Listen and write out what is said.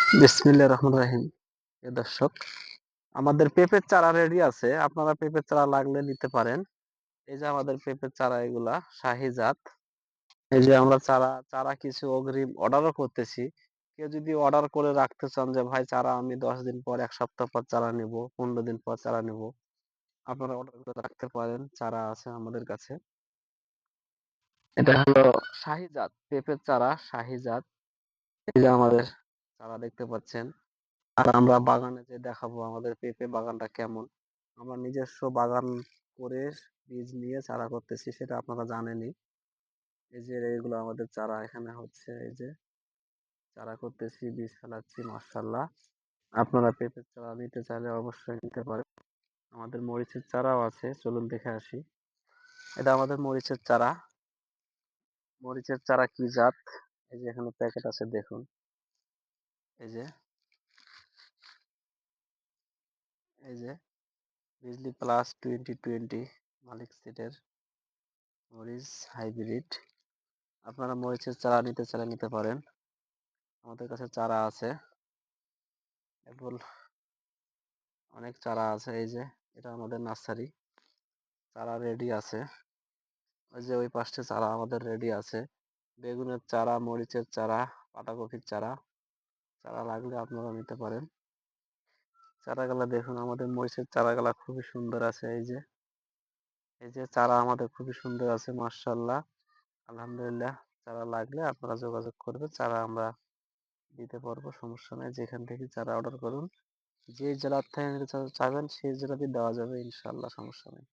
বিসমিল্লাহির রহমানির রহিম। প্রিয় দর্শক, আমাদের পেঁপের চারা রেডি আছে। আপনারা পেঁপের চারা লাগলে নিতে পারেন। এই যে আমাদের পেঁপের চারা এগুলা শাহী জাত। এই যে আমরা চারা চারা কিছু অগ্রিম অর্ডারও করতেছি। কেউ যদি অর্ডার করে রাখতে চান যে ভাই চারা আমি ১০ দিন পর ১ সপ্তাহ পর চারা নিবো, ১৫ দিন পর চারা নিবো। আপনারা অর্ডার করে রাখতে পারেন। চারা আছে আমাদের কাছে। এটা হলো শাহী জাত, পেঁপের চারা শাহী জাত। এই যে আমাদের চারা দেখতে পাচ্ছেন। আর আমরা বাগানে যে দেখাবো আমাদের পেঁপে বাগানটা কেমন। আমরা নিজস্ব বাগান করে বীজ নিয়ে চারা করতেছি সেটা আপনারা জানেনই। এই যে এগুলো আমাদের চারা এখানে হচ্ছে এই যে চারা করতেছি, বীজ ফেলাচ্ছি মাশাআল্লাহ। আপনারা পেঁপের চারা নিতে চাইলে অবশ্যই নিতে পারেন। আমাদের মরিচের চারাও আছে, চলুন দেখে আসি। এটা আমাদের মরিচের চারা। মরিচের চারা কি জাত? এই যে এখানে প্যাকেট আছে দেখুন। এই যে এই যে বিজলি প্লাস 2020 মালিক সিডের মরিচ হাইব্রিড। আপনারা মরিচের চারা নিতে চাইলে নিতে পারেন। আমাদের কাছে চারা আছে। এরপর অনেক চারা আছে এই যে এটা আমাদের নার্সারি। চারা রেডি আছে। ওই যে ওই পাশে চারা আমাদের রেডি আছে। বেগুনের চারা, মরিচের চারা, পাতাকপির চারা। চারা লাগলে আপনারা নিতে পারেন। চারাগুলা দেখুন আমাদের মরিচের চারাগুলা খুবই সুন্দর আছে এই যে চারা আমাদের খুবই সুন্দর আছে মাশাআল্লাহ। আলহামদুলিল্লাহ। চারা লাগলে আপনারা যোগাযোগ করবেন। চারা আমরা দিতে পারবো, সমস্যা নাই। যেখান থেকে চারা অর্ডার করুন। যে জেলার থেকে নিতে চাবেন সেই জেলাতেই দেওয়া যাবে ইনশাআল্লাহ, সমস্যা নেই।